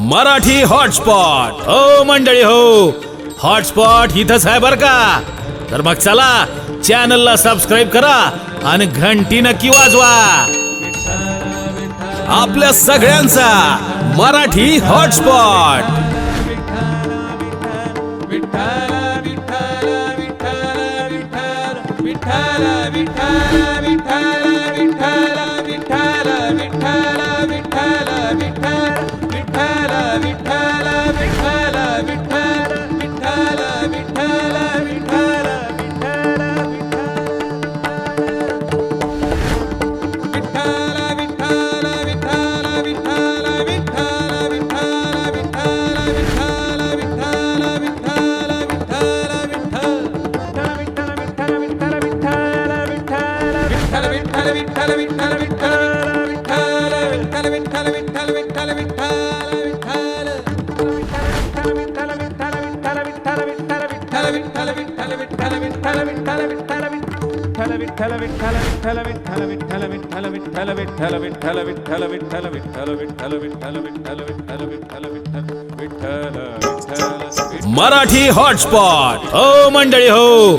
Marathi hotspot हो मंडळी हो, हॉटस्पॉट इथंच आहे बर का. तर मग चला चॅनलला सबस्क्राईब करा आणि घंटी नक्की वाजवा. आपल्या सगळ्यांचा मराठी हॉटस्पॉट. मराठी हॉटस्पॉट हो मंडळी हो,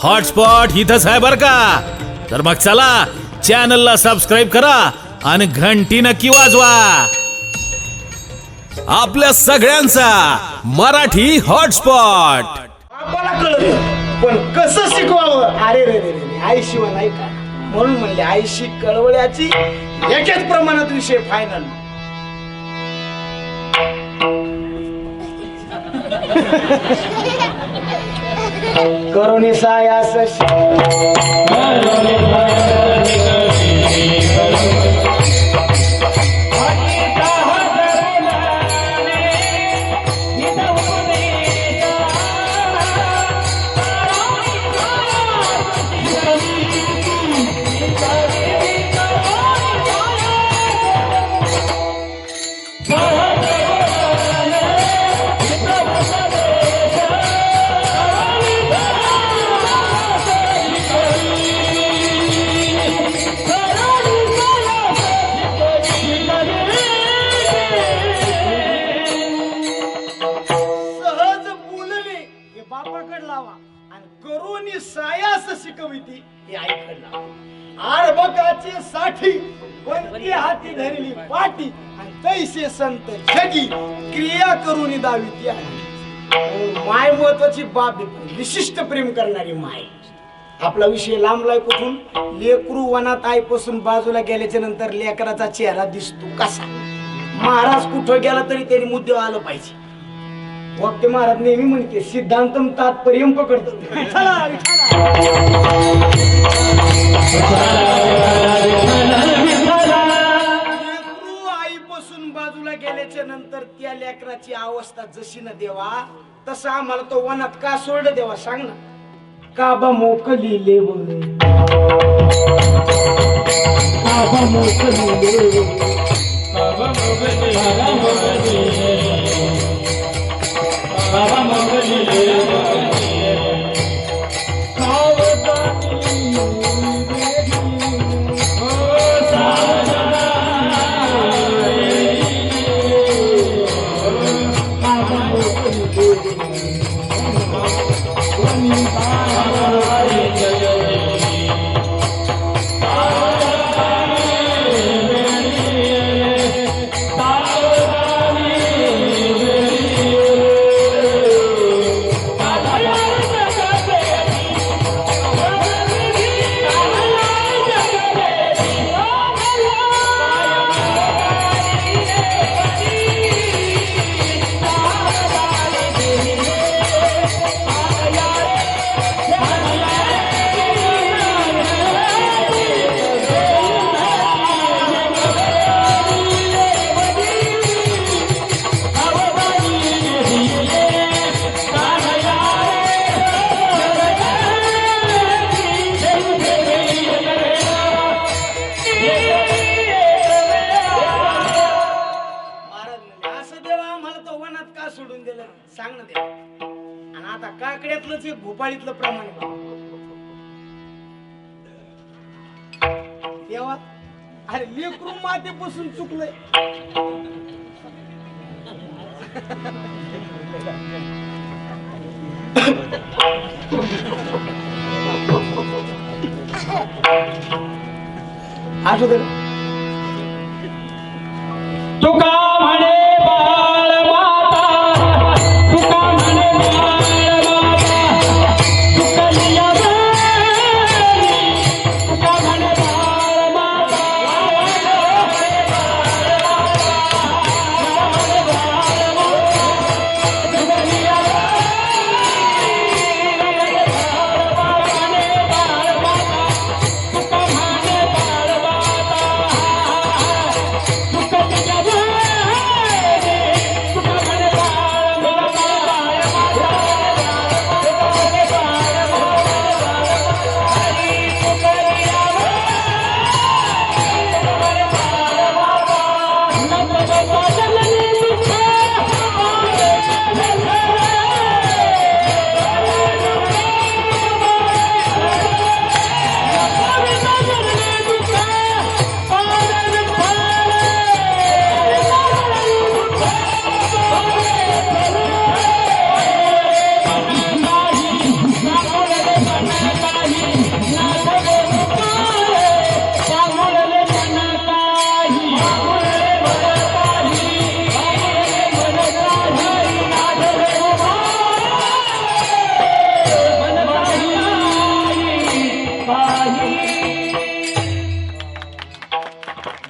हॉटस्पॉट इथंच आहे बर का. तर मग चला चॅनलला सबस्क्राईब करा आणि घंटी नक्की वाजवा. आपल्या सगळ्यांचा मराठी हॉटस्पॉट. आम्हाला कळत पण कसं शिकवावं. अरे रे रे रे, आई शिवाय नाही का, म्हणून म्हणले आईशी कळवळ्याची एकाच प्रमाणात विषय फायनल. करुणी सायास शिकविती हे ऐकलं. आरबकाचे साठी कोणती हाती धरली पाठी आणि तैसे संत जगी क्रिया करून दाविती आहे. माय महत्वाची बाब आहे, विशिष्ट प्रेम करणारी माय. आपला विषय लांबलाय कुठून. लेकरू वनात आईपासून बाजूला गेल्याच्या नंतर लेकराचा चेहरा दिसतो कसा. महाराज कुठं गेला तरी त्यांनी मुद्दे आलं पाहिजे. वक्ते महाराज नेहमी म्हणते सिद्धांतम तात्पर्यम पकडतो. आईपासून बाजूला गेल्याच्या नंतर त्या लेकराची अवस्था जशी न देवा तसं आम्हाला तो वनात का सोडलं देवा सांग ना. काबा मोकली लेव काबा मोकली काबा सांग ना देवा. आणि आता काकड्यातलंच एक भोपाळीतलं प्रमाण देवा. अरे लेकरू मातेपासून चुकलंय. असू दे. तुका म्हणे बाळ माता, तुका म्हणे बाळ माता, तुकलिया वेळी, तुका म्हणे बाळ माता, तुकलिया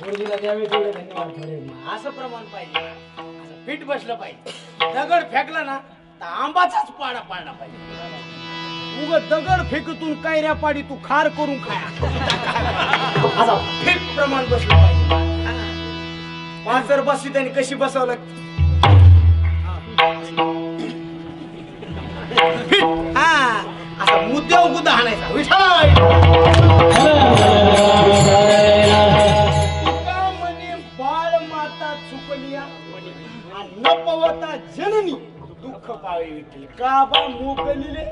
गुरुजीला द्यावे तेवढे धन्यवाद थोडे. असं प्रमाण पाहिजे, असं फिट बसलं पाहिजे. दगड फेकला ना तर आंबाचाच पाडा पाडला पाहिजे. उग दगड फेकतून कैऱ्या पाडी तू खार करून खाया. असं फिट प्रमाण बसलं पाहिजे. पाच जर बसली त्यांनी कशी बसवलं फिट. हा असा मुद्द्यावर गुद्दा हाणायचा. विठाल बाळ माता चुकलिया न पवता जननी दुःख पावे विठ्ठल का बा मोकलिले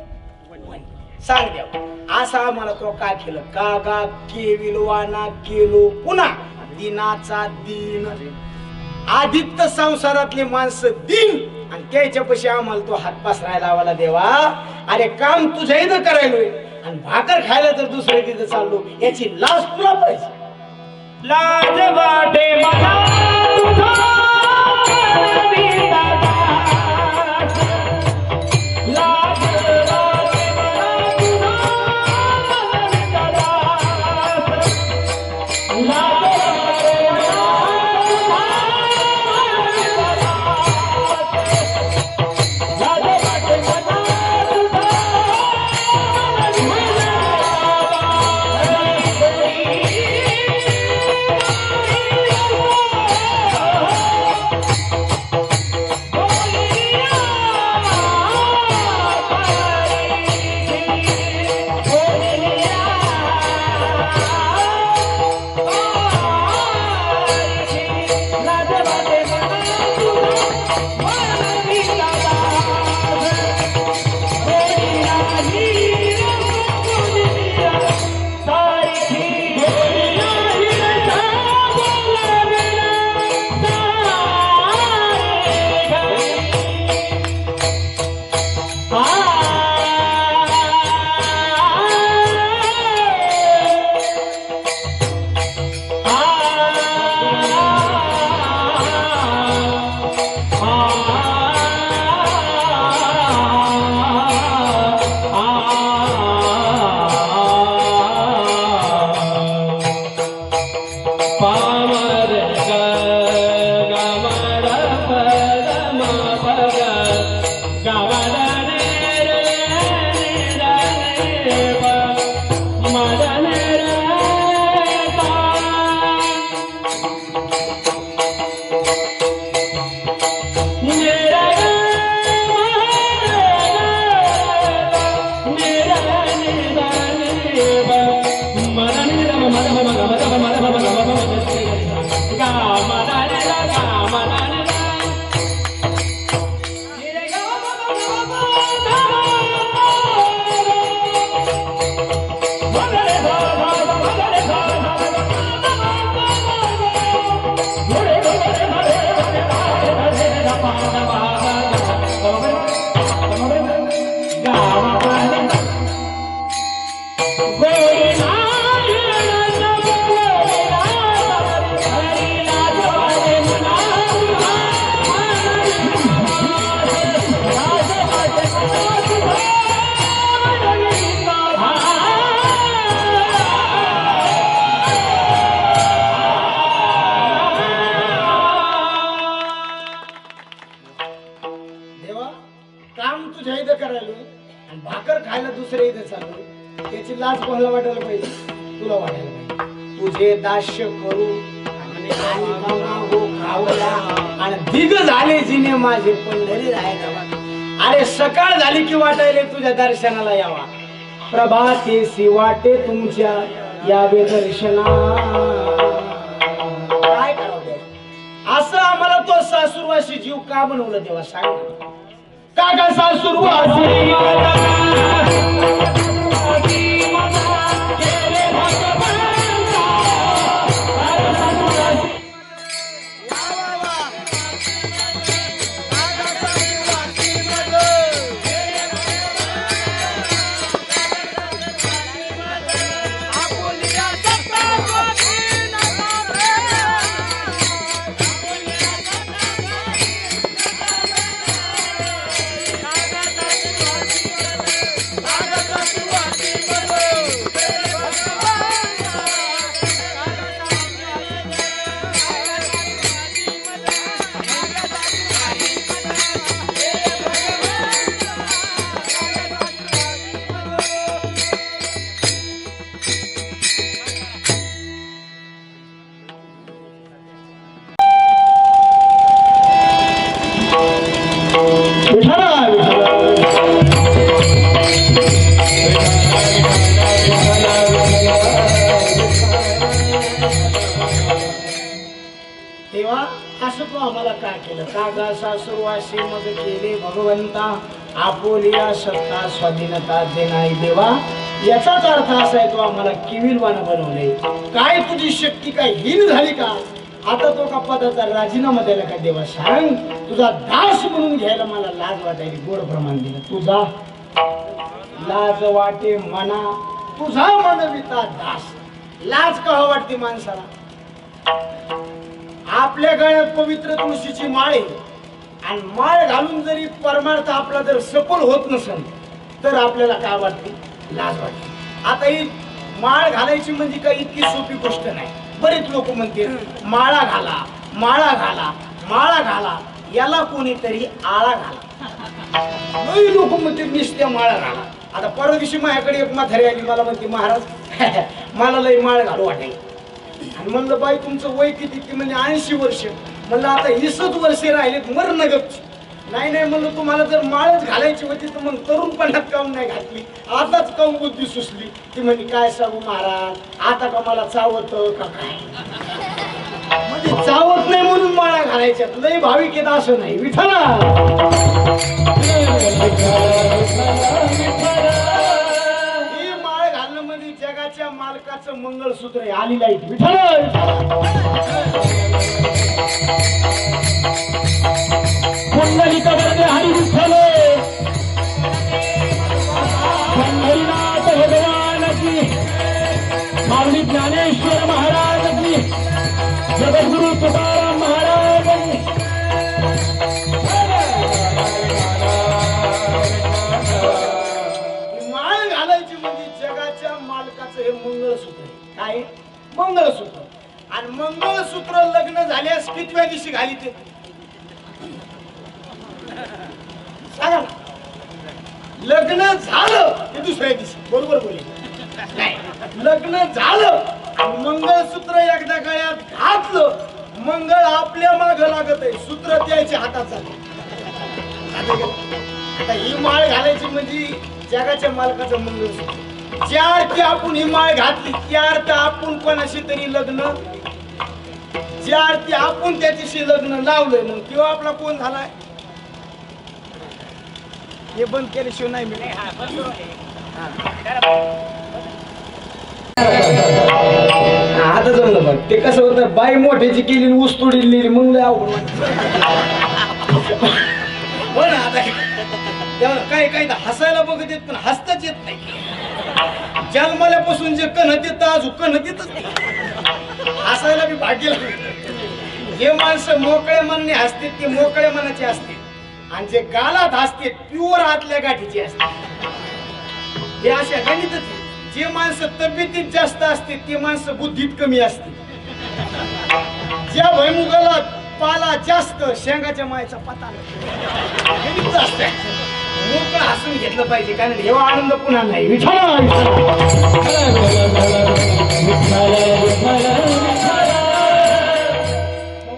सांग द्या. असा आम्हाला तो काय केलं का गा केविलवाना केलो पुन्हा दिनाचा दिन. आदित्य संसारातले माणसं दिन आणि त्याच्यापाशी आम्हाला तो हात पसरायला लावायला देवा. अरे काम तुझ्या इथं करायलोय आणि भाकर खायला तर दुसऱ्या तिथं चाललो. याची लाज तुला पाहिजे. लाज वाटे मला तुझा नवीन दास. लाज वाटे मला तुझा नवीन दास. लाज वाटे मला तुझा नवीन दास. लाज वाटे मला तुझा नवीन दास. तुझ्या इथं करायलो आणि भाकर खायला दुसऱ्या इथं चाललो, त्याची लाज कोणाला वाटायला पाहिजे? तुला वाटायला पाहिजे. तुझे दास्य करू आणि आई बाबा हो खावला आणि दिग झाले जिने माझे पंढरी राहायला. अरे सकाळ झाली की वाटायले तुझ्या दर्शनाला यावा, प्रभातेसी वाटे तुमच्या यावे दर्शना. काय करावं असं आम्हाला तो सासूरवासी जीव का बनवलं देवा सांग. का सासूरवासी तेव्हा असं तू आम्हाला काय केलं? का सासूरवासी मग केले भगवंता, आपोलिया सत्ता स्वाधीनता देणारी देवा. याचाच अर्थ असा आहे, तो आम्हाला किविलवानं बनवले. काय तुझी शक्ती काय हीन झाली का? आता तो का पदाचा राजीनामा द्यायला का देवा सांग. तुझा दास म्हणून घ्यायला मला लाज वाटायली, गोड प्रमाण दिलं. तुझा लाज वाटे मना, तुझा मनविता दास. लाज का वाटते माणसाला? आपल्या गळ्यात पवित्र तुळशीची माळ आहे आणि माळ घालून जरी परमार्थ आपला जर सफल होत नसेल तर आपल्याला काय वाटते? लाज वाटते. आता ही माळ घालायची म्हणजे काही इतकी सोपी गोष्ट नाही. बरेच लोक म्हणते माळा घाला, माळा घाला, माळा घाला, याला कोणीतरी आळा घाला. लई लोक म्हणते नुसत्या माळा घाला. आता परवा दिवशी माझ्याकडे एक म्हातारी आली, मला म्हणते महाराज मला लई माळ घालू वाटेल. आणि म्हणलं बाई तुमचं वय किती? की म्हणजे 80 वर्ष. म्हणलं आता 20 वर्षे राहिलेत मरण गपची. नाही नाही म्हणलं तुम्हाला जर माळच घालायची होती तर मग तरुणपणात काऊन नाही घातली, आताच काऊन बुद्धी सुचली? ती म्हणजे काय सांगू महाराज, आता का मला चावत का काय? म्हणजे चावत नाही म्हणून माळा घालायच्या. लई भाविक येत असं नाही. विठ्ठला जगाच्या मालकाचं मंगळसूत्र आहे. आली लाईट. विठ्ठल कुंडलिका वरदे हरी विठ्ठल, पंढरीनाथ भगवान की, स्वामी ज्ञानेश्वर महाराज की, जगद्गुरु तुकाराम महाराज की. माळ घालायची म्हणजे जगाच्या मालकाचं हे मंगळसूत्र आहे. काय? मंगळसूत्र. आणि मंगळसूत्र लग्न झाल्यास कितव्या दिवशी घाली ते सांगा ना. लग्न झालं की दुसऱ्या दिवशी. बरोबर बोले नाही? लग्न झालं मंगळसूत्र एकदा गळ्यात घातलं, मंगळ आपल्या माग लागत आहे, सूत्र त्याच्या हातात जाते. आता ही माळ घालायची म्हणजे जगाच्या मालकाचं मंगळसूत्र. ज्या अर्थी आपण ही माळ घातली त्या अर्थ आपण कोणाशी तरी लग्न, ज्या अर्थी आपण त्याच्याशी लग्न लावलंय मग किंवा आपला कोण झालाय हे बंद केल्याशिवाय नाही मिळेल. आता जमलं बघ. ते कसं होतं, बाई मोठ्याची केली ऊस तोडली मग लय अवघड. हो ना. आता काही काही हसायला बघत येत पण हसताच येत नाही. जन्माल्यापासून जे कणत येतं अजून कणत येतच नाही. हसायला बी भाग्य लागतं. जे माणसं मोकळे मनाने हसते ते मोकळे मनाचे असते आणि जे गालात हसते प्युअर आतल्या गाठीचे असते. हे अशा गणितच आहे. जे माणसं तब्येतीत जास्त असते ते माणसं बुद्धीत कमी असते. ज्या भैमुगाला पाला जास्त शेंगाच्या मायचा पता गणित असते. मोकळं हसून घेतलं पाहिजे कारण हे आनंद पुन्हा नाही विठ्ठल मग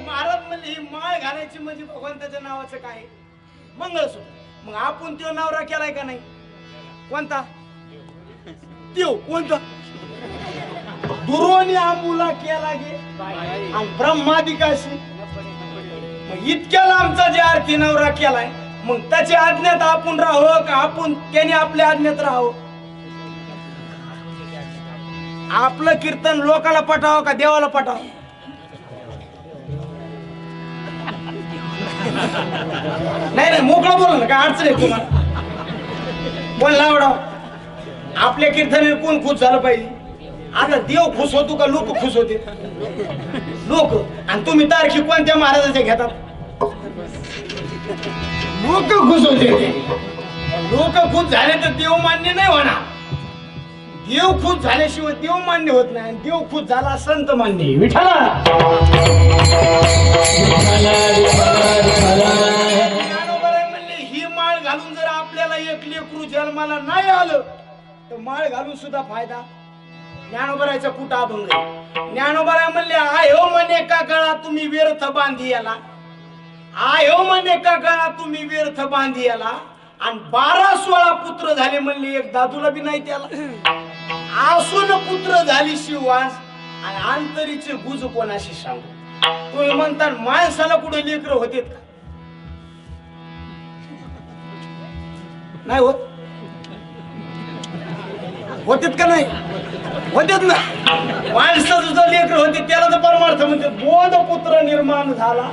महाराज म्हणले ही माळ घालायची म्हणजे भगवंताच्या नावाचं काय मंगळसूत्र मग आपण तो नवरा केलाय का नाही कोणता त्यो कोणता दुरोणी आंबुला केला गे आणि ब्रह्मादिकाशी मग इतक्या लांबचा जे आरती नवरा केलाय मग त्याच्या आज्ञात आपण राहावं का आपण त्याने आपल्या आज्ञात राहावं आपलं कीर्तन लोकाला पटावं का देवाला पटावं नाही मोकळं बोला ना काय अडचण आहे तुम्हाला कोण लावडाव आपल्या कीर्तनाने कोण खुश झालं पाहिजे आता देव खुश होतो का लोक खुश होते लोक आणि तुम्ही तारखी कोणत्या महाराजाच्या घेतात लोक खुश होते लोक खुश झाले तर देव मान्य नाही होणार देव खुश झाल्याशिवाय देव मान्य होत नाही आणि देव खुश झाला संत मान्य विठ्ठला म्हणले ही माळ घालून जर आपल्याला एक लेकरू जन्माला नाही आलं तर माळ घालून सुद्धा फायदा ज्ञानोबरायचा कुठं अभंग ज्ञानोबराय म्हणले आयो म्हणे का गळा तुम्ही व्यर्थ बांधी याला आयो म्हणे का गळा तुम्ही व्यर्थ बांधी याला आणि 12-16 पुत्र झाले म्हणले एक दादूला बी नाही त्याला आसून पुत्र झाली शिवास आणि अंतरीचे गुज कोणाशी सांगू तुम्ही म्हणता माणसाला कुठे लेकर होते का नाही होत होतेत का नाही होतेत ना माणसं सुद्धा लेकर होते त्याला तर परमार्थ म्हणते बोध पुत्र निर्माण झाला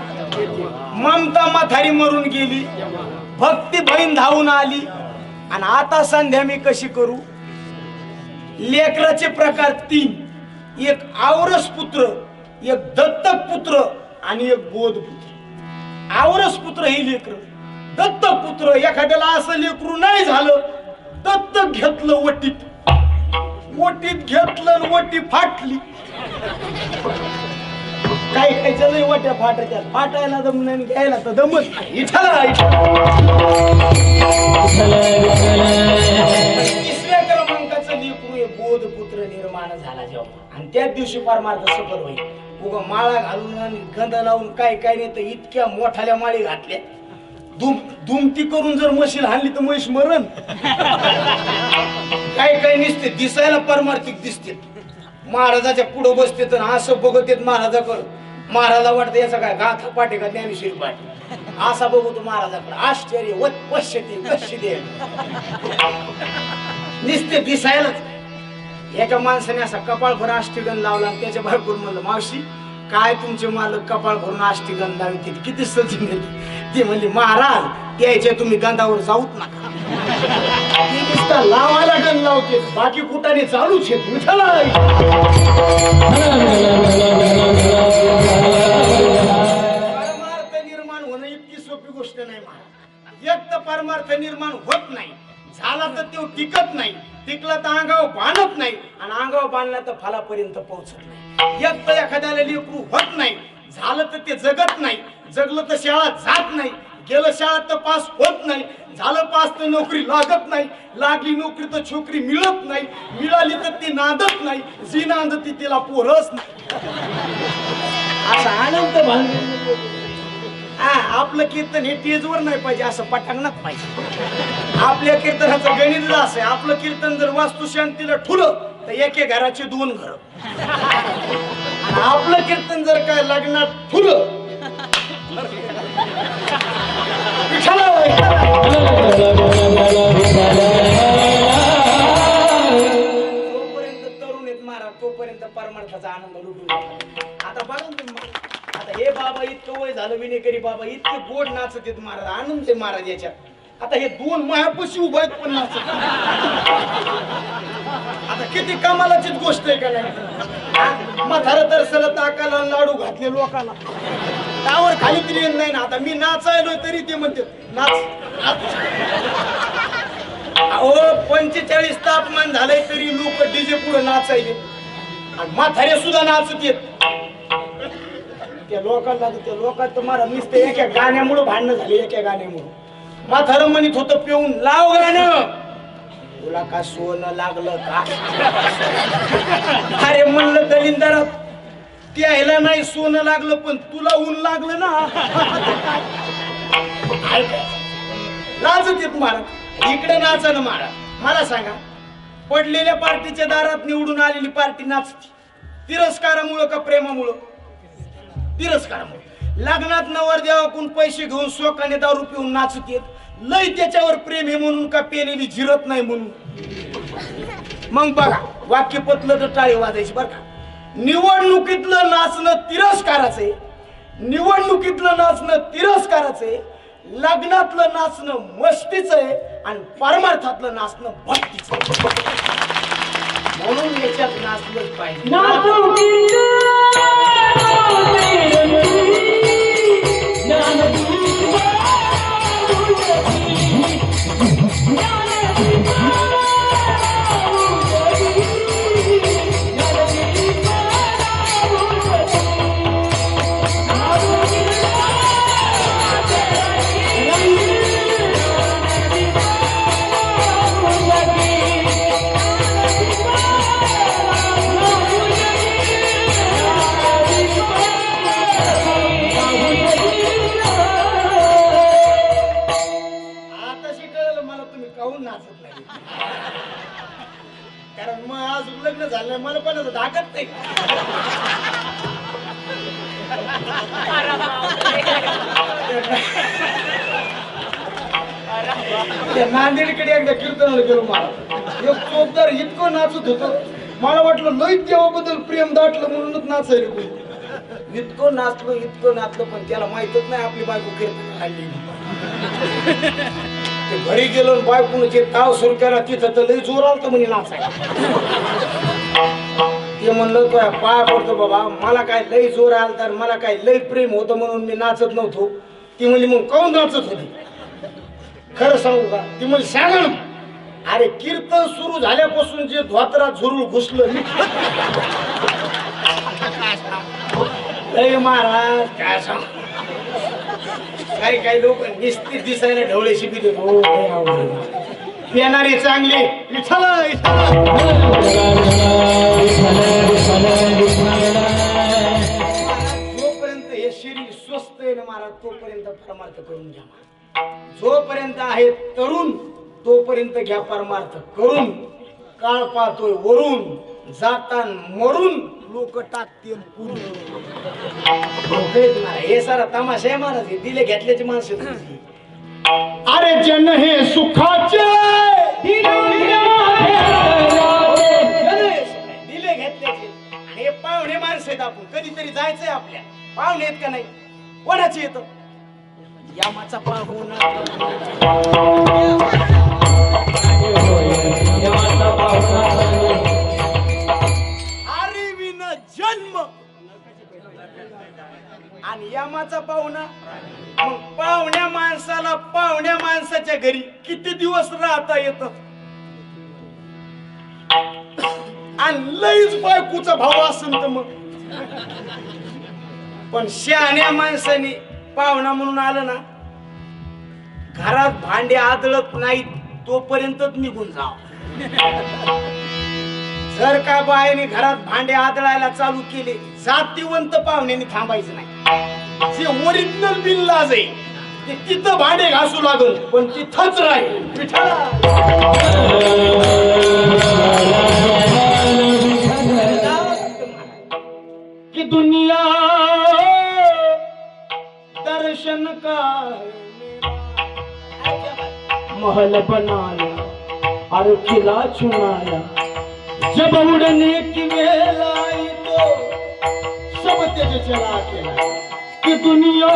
ममता म्हातारी मरून गेली भक्ती बहीण धावून आली आणि आता संध्या मी कशी करू लेकराचे प्रकार 3 एक आवरस पुत्र एक दत्तक पुत्र आणि एक बोध पुत्र आवरस पुत्र हे लेकर दत्तक पुत्र एखाद्याला असं लेकरू नाही झालं दत्तक घेतलं वटीत घेतलं वटी फाटली काही खायचं नाही वट्या फाटायच्या फाटायला दम नाही घ्यायला तर दमच नाही तिसऱ्या क्रमांकाचं लेकरू हे बोध पुत्र निर्माण झाला जेव्हा आणि त्याच दिवशी परमार्थ सफल होईल उगा माळा घालून आणि गंध लावून काय नाही तर इतक्या मोठाल्या माळी घातल्या दुमती करून जर म्हशीला हाणली तर म्हैस मरण काही निसते दिसायला परमार्थिक दिसते महाराजाच्या पुढे बसते तर असं बघत येत महाराजाकडं महाराजा वाटतं याचा काय गाथा पाठे का ज्ञानेश्वरी पाठे असा बघतो महाराजाकडे आश्चर्य पश्चिते निसते दिसायलाच एका माणसाने असा कपाळ भर अष्टगंध लावला आणि त्याच्या भरपूर म्हणलं मावशी काय तुमचे मालक कपाळ भरून अष्टगंध लावते किती सचिन देते ती म्हणली महाराज त्याच्या तुम्ही गंधावर जाऊच नका लावायला गंध लावते बाकी कुठाने चालूच आहे परमार्थ निर्माण होणं इतकी सोपी गोष्ट नाही महाराज एक तर परमार्थ निर्माण होत नाही झाला तर तो टिकत नाही टिकला तर अंगावर बांधत नाही आणि अंगावर बांधला तर फलापर्यंत पोहोचत नाही एक तर एखाद्याला लेकरू होत नाही झालं तर ते जगत नाही जगलं तर शाळा जात नाही गेलं शाळा तर पास होत नाही झालं पास तर नोकरी लागत नाही लागली नोकरी तर छोकरी मिळत नाही मिळाली तर ती नांदत नाही जी नांदती तिला पोरच नाही असा आनंद आपलं कीर्तन हे टेजवर नाही पाहिजे असं पटांगणात पाहिजे आपल्या कीर्तनाचं गणित असं आहे आपलं कीर्तन जर वास्तुशांतीला ठुलं तर एके घराचे 2 घर आपलं कीर्तन जर काय लग्नात ठुलं जोपर्यंत तरुण आहेत महाराज तोपर्यंत परमार्थाचा आनंद लुटून आता बघा तुम्ही आता हे बाबा इतकं वय झालं विनेकरी बाबा इतके गोड नाचत आहेत महाराज आनंद आहे महाराज याच्यात आता हे 2 मायापाशी उभा आहेत पण नाचत आता किती कमालाचीच गोष्ट आहे का नाही म्हातारं तर सलत ताकाला लाडू घातले लोकांना त्यावर खाली तरी नाही ना आता मी नाचायलो तरी ते म्हणते नाच अहो 45 तापमान झालंय तरी लोक डीजे पुढे नाचायले आणि म्हातारे सुद्धा नाचत येत त्या लोकांना तर महाराज नुसते एका गाण्यामुळे भांडणं झाले एका गाण्यामुळे म्हातारं म्हणत होतं पिऊन लाव गाणं. तुला का सोनं लागलं का? अरे म्हणलं दलिंदरात त्याला नाही सोनं लागलं पण तुला ऊन लागलं ना. नाचत येत महाराज इकडे नाचा ना महाराज. मला सांगा पडलेल्या पार्टीच्या दारात निवडून आलेली पार्टी नाचती तिरस्कारामुळं का प्रेमामुळं? तिरस्कारामुळे. लग्नात नवरदेवाकडून पैसे घेऊन शोकाने दारू पिऊन नाचत येत लय त्याच्यावर प्रेम आहे म्हणून का पेलेली झिरत नाही म्हणून? मग बघा वाक्य पतलं तर टाळी वाजायची बरं का. निवडणुकीतलं नाचणं तिरस्काराचे, निवडणुकीतलं नाचणं तिरस्काराचे, लग्नातलं नाचणं मस्तीचं आहे आणि परमार्थातलं नाचणं भक्तीचं. म्हणून याच्यात नाचलंच पाहिजे. कारण मग आज लग्न झालं मला पण धाकत नाही. नांदेडकडे एकदा कीर्तनाला गेलो मला एक चोपदार इतकं नाचत होतं मला वाटलं लई देवाबद्दल प्रेम दाटलं म्हणूनच नाचायला. इतकं नाचलं पण त्याला माहितच नाही आपली बायको कीर्तन खाल्ली. घरी गेलो बायकोनं जे ताव सुरू केला तिथं तर लई जोर आलत म्हणे नाचायला. ते म्हणलं तो पाया पडतो बाबा मला काय लई जोर आला तर मला काय लई प्रेम होतं म्हणून मी नाचत नव्हतो. ती म्हणली मग काऊन नाचत होती? खरं सांगू का? ती म्हणजे सांगा ना. अरे कीर्तन सुरू झाल्यापासून जे धोतरात झुरूळ घुसलं लय महाराज काय सांग. काही लोक निस्तीत दिसायला ढवळे शिपी देतो. येणारे चांगले जोपर्यंत हे शरीर स्वस्थ आहे ना महाराज तोपर्यंत परमार्थ करून घ्या. जोपर्यंत आहे तरुण तोपर्यंत घ्या परमार्थ करून. काळ पाहतोय वरून जातान मरून लोक टाकतील पुरून. हे सारा तमाशा आहे महाराज. हे दिले घेतल्याची माणसं. अरे जन हे सुखाचे दिले घेतल्याचे हे पाहुणे माणसं आहेत. आपण कधीतरी जायचंय आपल्या पाहुणे आहेत का नाही? कोणाचे येत यामाचा पाहुणा जन्म आणि यामाचा पाहुणा. मग पाहुण्या माणसाला पाहुण्या माणसाच्या घरी किती दिवस राहता येत? आणि लईच बायकोचा भाव असेल तर मग. पण शहाण्या माणसाने पाहुणा म्हणून आलं ना घरात भांडे आदळत नाहीत तोपर्यंतच निघून जाव. जर का बायाने घरात भांडे आदळायला चालू केले जातीवंत पाहुण्याने थांबायचं नाही. जे ओरिजिनल बिनलाज आहे ते तिथं भांडे घासू लागल पण तिथंच राहील. की दुनिया दर्शन का महल बनाया और किला चुनाया जब उड़ने की वेल आई तो सब तेज चला केला कि दुनिया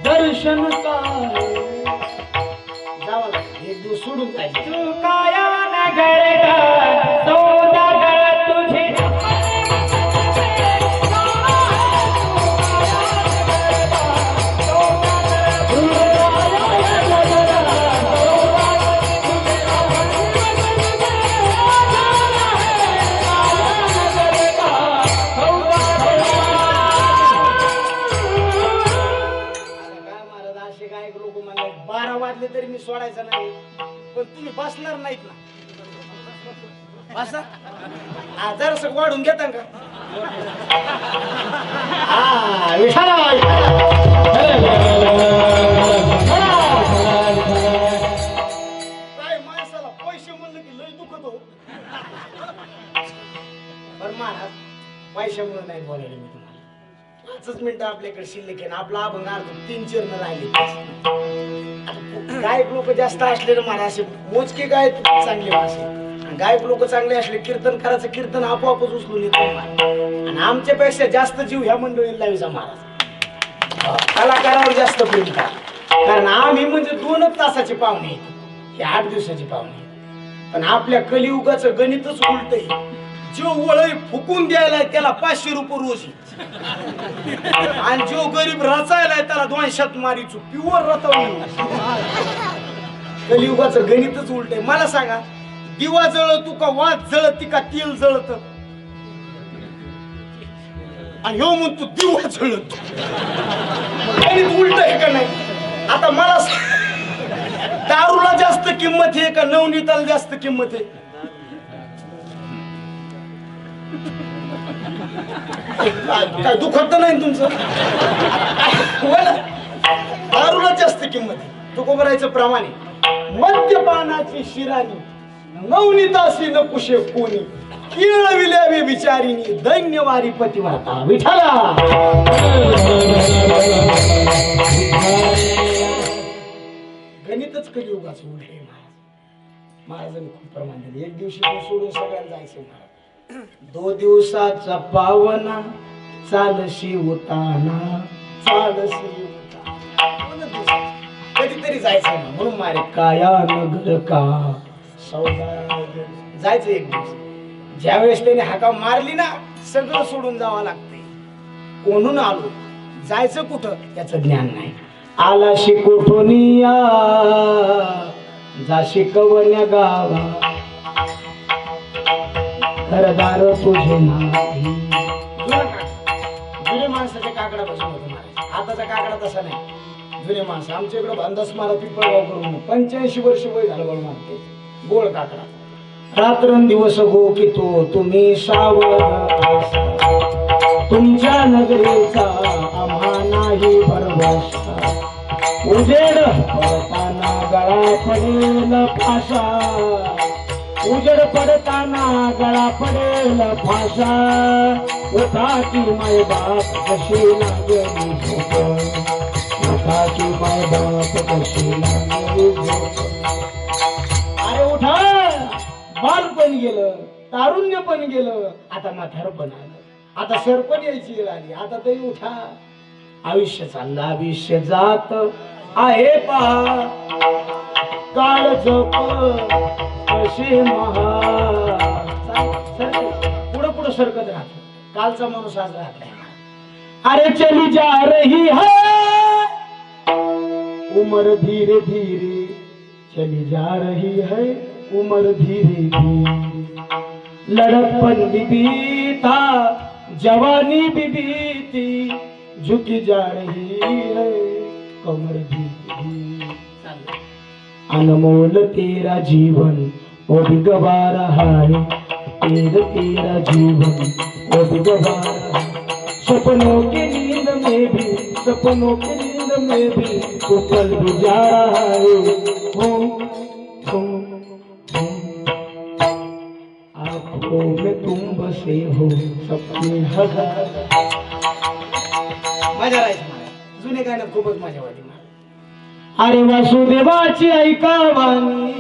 दर्शन का जावं एक दिवस सोडून जायचं. चुकाया नगर सौदागर तुझे असे गायक लोक म्हणले 12 वाजले तरी मी सोडायचं नाही, पण तुम्ही बसणार नाहीत ना. बसा जरासं वाढून घेता का? हा विठाला काय माणसाला पैसे म्हणलं की लय दुखत हो. पण महाराज पैशामुळे नाही बोलायला मी तुम्हाला. 5 मिनिटं आपल्याकडे शिल्लक आहे ना, आपला अभंग अर्ध 3 चरण राहिले. गायक लोक जास्त असले ना महाराज, असे मोजके गायक चांगले माणसे, गायक लोक चांगले असले कीर्तन करायचं, कीर्तन आपोआपच उचलून येतो. आणि आमच्यापेक्षा जास्त जीव ह्या मंडळीला लावायचा महाराज. कलाकारावर जास्त प्रेम करा, कारण आम्ही म्हणजे 2 तासाचे पाहुणे, हे 8 दिवसाचे पाहुणे. पण आपल्या कलियुगाचं गणितच उलट आहे. जो वळई फुकून द्यायला त्याला 500 रुपये रोज, आणि जो गरीब रचायला त्याला 200 मारीचू प्युअर रचवली. कलियुगाचं गणितच उलट आहे. मला सांगा, दिवा जळतो का वाद जळती का तेल जळत? आणि ह्यो म्हणतो दिवा जळतो. गणित उलट आहे का नाही? आता मला दारूला जास्त किंमत आहे का नवनीताला जास्त किंमत आहे? काय दुखत नाही तुमचं? दारूला जास्त किंमत आहे. तुकोबरायचं प्रमाणे मद्यपानाची शिराणी नवनीताशी न कुशे कोणी केळविल्या वे बिचारीनी दैन्यवारी पतिव्रता विठाला. गणितच कलियुगाचं उलट आहे महाराज. महाराजांनी खूप प्रमाण दिले. एक दिवशी सोडून सगळ्यांना जायचं महाराज. 2 दिवसाचा पावना चालशी उताना चालशी उताना कधीतरी जायचं ना, म्हणून मारे काया नगर का सौदा जायचं. एक दिवस ज्यावेळेस त्याने हाका मारली ना, सगळं सोडून जावं लागतंय. कोणून आलो, जायचं कुठं याचं ज्ञान नाही. आला शिकोठोनिया जा शिकवण्या गावा, घरदार तुझे नाही. जुने माणसाच्या काकडा बसून होतो महाराज. आताचा काकडा तसा नाही. जुने माणसं आमच्या इकडं भांदास मारा पिंपळगाव करून 85 वर्ष वय झालं बघ मारते. गोळ काकडा रात्रंदिवस गो की तो तुम्ही सावध आसा, तुमच्या नगरीचा आम्हा नाही भरवसा. उजेड पडताना गळा पडेल फासा, उजेड पडताना गळा पडेल फासा. उठा की माय बाप कशी लागली झोप, उठा की माय बाप कशी लागली झोप. अरे उठा, बालपण गेलं, तारुण्य पण गेलं, आता म्हातारपण आलं, आता सरपण यायची वेळ आली. आता तरी उठा. आयुष्य चाललं, आयुष्य जात आहे पहा, काळ जप कसे महा. पुढं पुढं सरकत राहत. कालचा माणूस आज राहत नाही. अरे चली जा रही है उम्र धीरे धीरे, चली जा रही है उम्र धीरे धीरे. लड़कपन भी बीता, जवानी भी बीती, झुकी जा रही है कमर धीरे धीरे. अनमोल तेरा जीवन वो भी गवा रहा है, तेरा जीवन वो भी गवा रहा है. सपनों की नींद में भी, सपनों की नींद में भी वो पल भी जा रहा है. आँखों में तुम बसे हो सपने हजार. मजा राहायची मला. जुने गाण्यात खूपच मजा वाटली मला. अरे वासुदेवाची ऐका वाणी,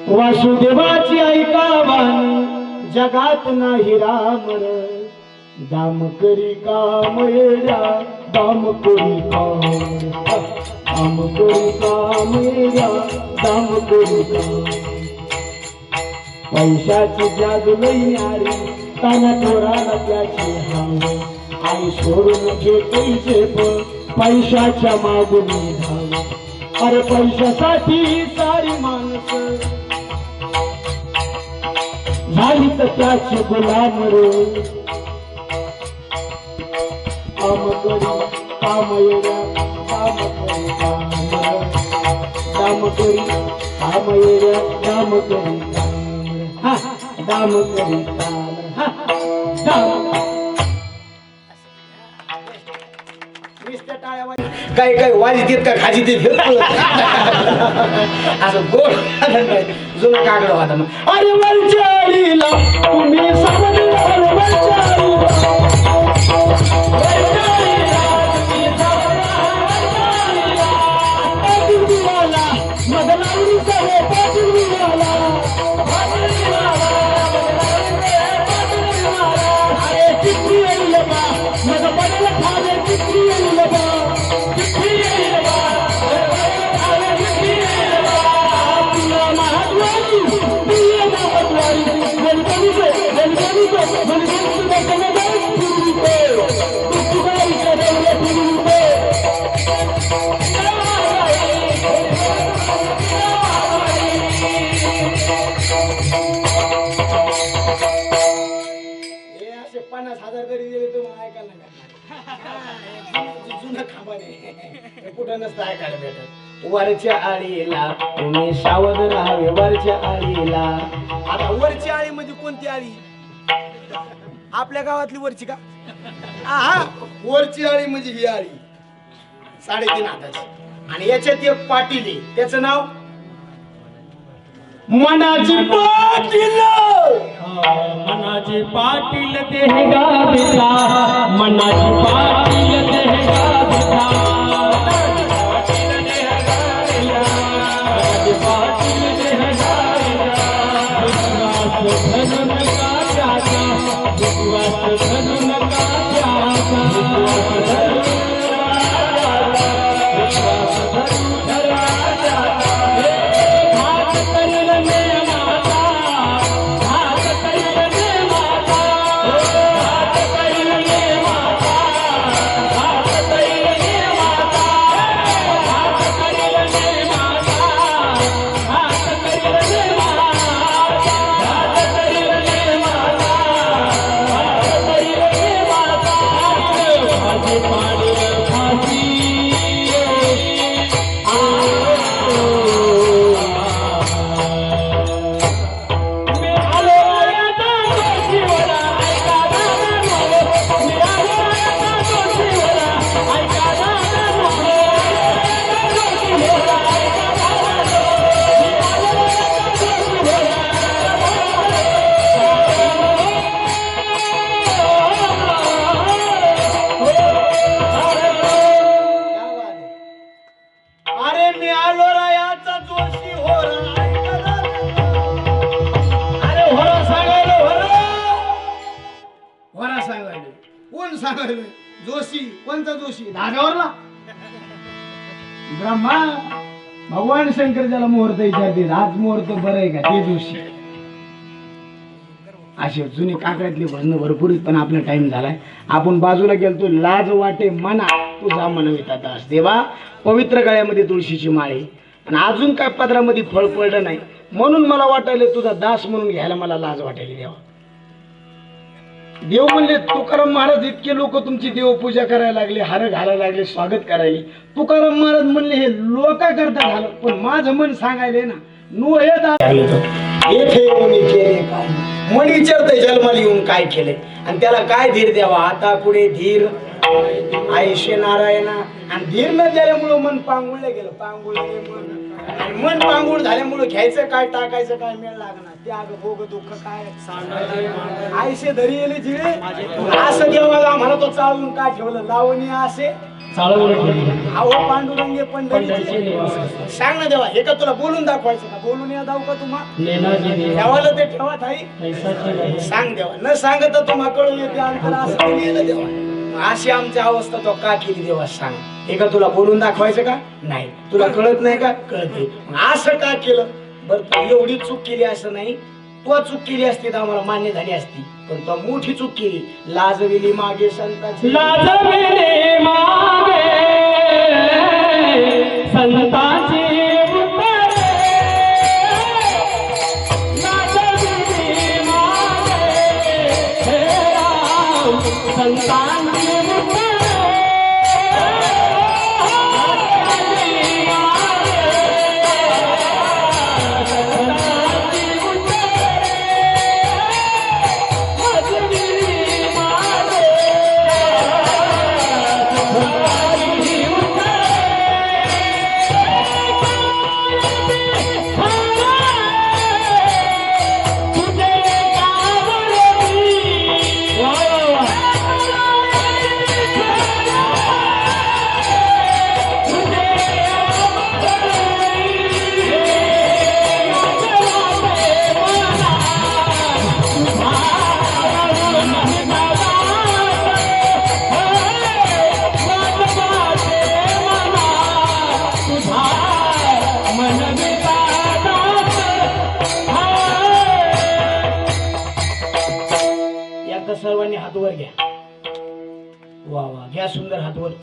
वासुदेवाची ऐका वाणी, जगात नाही रामर. दाम करी काम येड्या, दाम करी काम, दाम करी काम येड्या, दाम करी काम. पैशाची जादू लई न्यारी, ताना थोराला त्याची हाव. आई सोडून घे पैसे पण पैशाच्या मागून धाव. अरे पैशासाठी सारी माणसं झाली तर त्याची गुलाम रे. काम करी काम येड्या काम करी काम करी काम येड्या काम करी काम करी काही काही वाजी देत का खाजी देत असं गोड जुना कागड होता मग. अरे वरच्याळीला तुम्ही सावध राहा, वरच्याळीला. वरच्याळीला तुम्ही सावध राहा, वरच्याळीला. पाटील दिवाला मदनावरी सवे पाटील दिवाला पाटील दिवाला पाटील दिवाला. अरे चिठ्ठी येईल बा मग पडेल खाले चिठ्ठी येईल बा चिठ्ठी येईल बा चिठ्ठी येईल बा. तुला महाद्वारी तुला महाद्वारी गणपतीचे गणपतीचे गणपतीचे गणपती फिरविते तुझ्या देवले फिरविते. हे असे 50,000 जरी दिले तर मग ऐकायला नाही जुनं खांबाने कुठं नसतं ऐकायला भेटत. वरच्या आळीला तुम्ही सावध राहावे, वरच्या आळीला. आता वरची आळी म्हणजे कोणती आळी? आपल्या गावातली वरची का? हा, वरची आळी म्हणजे ही आळी 3.5 हाताची आणि याच्यात एक पाटील आहे, त्याचं नाव मनाची पाटील. मनाची पाटील देह गाविला, मनाची पाटील देह गाविला. मनाची पाटील देह गाविला, मनाची पाटील देह गाविला. विश्वास धरू नका त्याचा, विश्वास धरू नका त्याचा, विश्वास धरू विश्वास धरू धरा त्याचा. हात करील मे माता, हात करील मे माता, हात करील मे माता, हात करील मे माता, हात करील मे माता, हात करील मे माता, हात करील मे माता, हात करील मे माता. माझे पाडील फाशी अरे मी आलो रायाचा जोशी होरा. अरे होरा सांगायला होरा सांगायला कोण सांगायला? जोशी. कोणता जोशी? धागावरला ब्रह्मा भगवान शंकर ज्याला मुहूर्त विचारते आज मुहूर्त बरं आहे का ते जोशी. असे जुने काकड्यातले भजन भरपूर आहेत, पण आपला टाइम झालाय. आपण बाजूला गेलतो. लाज वाटे मना तुझा मनविता दास. देवा पवित्र गळ्यामध्ये तुळशीची माळे आणि अजून काय पदरामध्ये फळ पडलं नाही, म्हणून मला वाटायला तुझा दास म्हणून घ्यायला मला लाज वाटायली. देवा देव म्हणले तुकाराम महाराज इतके लोक तुमची देवपूजा करायला लागले, हार घालायला लागले, स्वागत करायले. तुकाराम महाराज म्हणले हे लोका करता झालं, पण माझं मन सांगायले ना नो हे येथे कोणी केले काय. मन विचारतंय जन्माला येऊन काय केले आणि त्याला काय धीर द्यावा. आता पुढे धीर आयुष्य नारायणा. आणि धीर न दिल्यामुळं मन पांगुळलं गेलं. मन पांगुळ झाल्यामुळं घ्यायचं काय टाकायचं काय मेळ लागणार. त्याग भोग दुःख काय आयुष्य धरी येले जिळे. असं देवाला आम्हाला तो चालवून काय ठेवलं लावणी असे अहो पांडुरंगे पंढरीचे. सांग ना देवा हे का तुला बोलून दाखवायचं का? बोलून या दाव का तुम्हा ठेवायला ते ठेवत आहे. सांग देवा. न सांगत तुम्हा कळून येते अंतर असं नेलं देवा. अशी आमची अवस्था तो का केली देवा सांग. हे का तुला बोलून दाखवायचं का? नाही. तुला कळत नाही का? कळते. असं का केलं बरं? तू एवढी चूक केली असं नाही. तो चूक केली असती तर आम्हाला मान्य झाली असती, पण तो मोठी चूक केली. लाजविली मागे संतांची, लाजविली मागे संतांची लाजविली मागे हे राम संतांची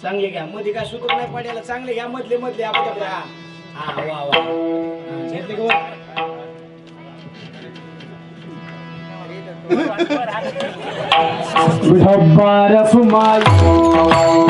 चांगले घ्या मध्ये काय सुतक नाही पडायला चांगले घ्या मधले मधले आपण हा हा वा वा हा, घेतले का वर? मुबारक माई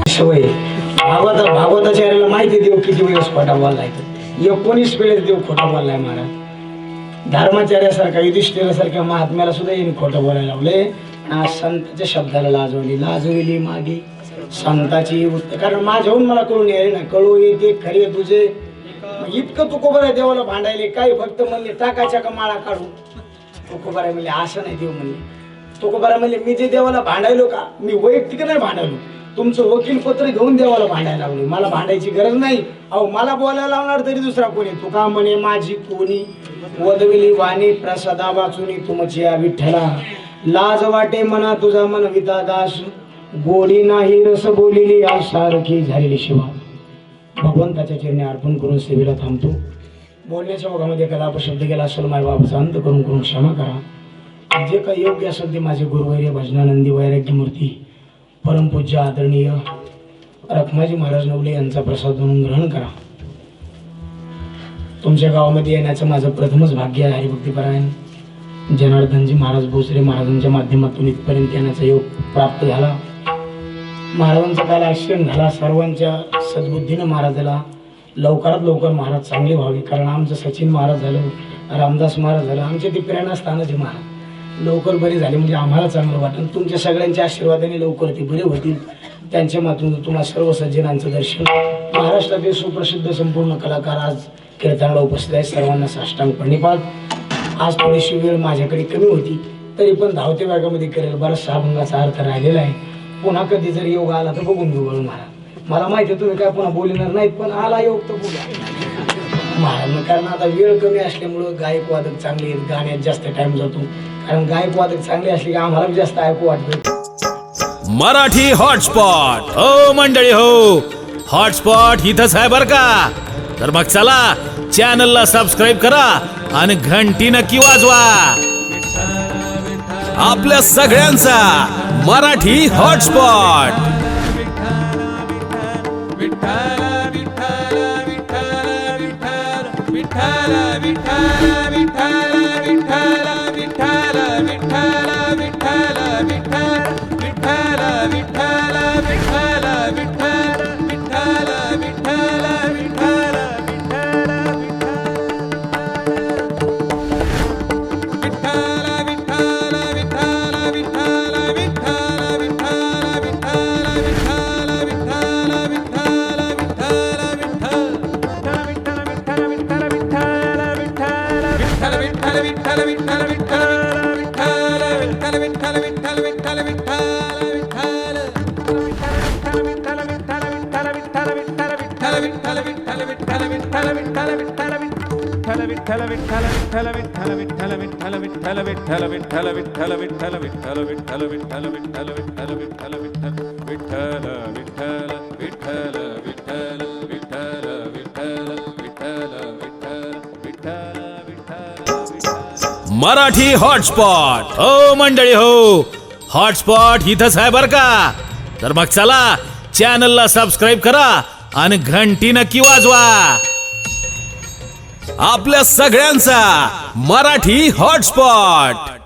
सवय भागवताच्या याला माहिती देव किती वेळेस खोटा बोललाय 19 वेळेस देव खोटा बोललाय महाराज धर्माचार्यासारखा युधिष्ठिरासारख्या महात्म्याला सुद्धा येऊन खोटं बोलायला लावले आज संतांच्या शब्दाला लाजवली मागे संताची कारण माझ्याहून मला कळून यायला ना कळू येते खरे तुझे इतकं तू बरं देवाला भांडायले काही फक्त म्हणले टाकायच्या का माळा काढू तू बरं म्हणले असं नाही देव म्हणले तू बरं म्हणले मी जे देवाला भांडायलो का मी वैयक्तिक नाही भांडायलो तुमचं वकील पत्र घेऊन देवाला भांडायला लावले मला भांडायची गरज नाही अहो मला बोलायला लावणार तरी दुसरा कोणी तू का म्हणे माझी कोणी वदविली वाणी प्रसादा वाचुनी तुमची या विठ्ठला लाज वाटे मना तुझा मन विता दास गोडी नाही रस बोलिली सारखी झालेली शिवा भगवंताच्या चरणी अर्पण करून सेवेला थांबतो बोलण्याच्या ओघामध्ये एखादा अपशब्द गेला असेल माय बाबाचा अंत करून क्षमा करा जे काही योग्य असेल ते माझे गुरुवैर्य भजनानंदी वैराग्य मूर्ती परमपूज्य आदरणीय रखमाजी महाराज नवले यांचा प्रसाद म्हणून ग्रहण करा तुमच्या गावामध्ये येण्याचं माझं प्रथमच भाग्य आहे हरिभक्तीपरायण जनार्दनजी महाराज भोसले महाराजांच्या माध्यमातून इथपर्यंत येण्याचा योग प्राप्त झाला महाराजांचा काल ॲक्सिडेंट झाला सर्वांच्या सद्बुद्धीनं महाराजाला लवकरात लवकर महाराज चांगले व्हावे कारण आमचं सचिन महाराज झालं रामदास महाराज झालं आमचे ते प्रेरणास्थानच आहे महाराज लवकर बरे झाले म्हणजे आम्हाला चांगलं वाटेल तुमच्या सगळ्यांच्या आशीर्वादाने लवकर ते बरे होतील त्यांच्या मातून तुम्हाला सर्व सज्जनांचं दर्शन महाराष्ट्रातील सुप्रसिद्ध संपूर्ण कलाकार आज कीर्तनाला उपस्थित आहेत सर्वांना साष्टांग प्रणिपात आज थोडीशी वेळ माझ्याकडे कमी होती तरी पण धावत्या वर्गामध्ये करेल बराचसा अभंगाचा अर्थ राहिलेला आहे पुन्हा कधी जर योग आला तर बघून घेऊ महाराज मला माहिती आहे तुम्ही काय पुन्हा बोलणार नाहीत पण आला योग तर बोला महाराज कारण आता वेळ कमी असल्यामुळं गायक वादक चांगले आहेत गाण्यात जास्त टाइम जातो कारण गायक वादक चांगले असले की आम्हाला बी जास्त ऐकू वाटतं मराठी हॉटस्पॉट हो मंडळी हो हॉटस्पॉट इथंच आहे बर का तर मग चला चॅनलला सबस्क्राईब करा आणि घंटी नक्की वाजवा आपल्या सगळ्यांचा मराठी हॉटस्पॉट मराठी हॉटस्पॉट हो मंडळी हो हॉटस्पॉट इथंच आहे बर का तर मग चला चॅनलला सबस्क्राईब करा आणि घंटी नक्की वाजवा आपल्या सगळ्यांचा मराठी हॉटस्पॉट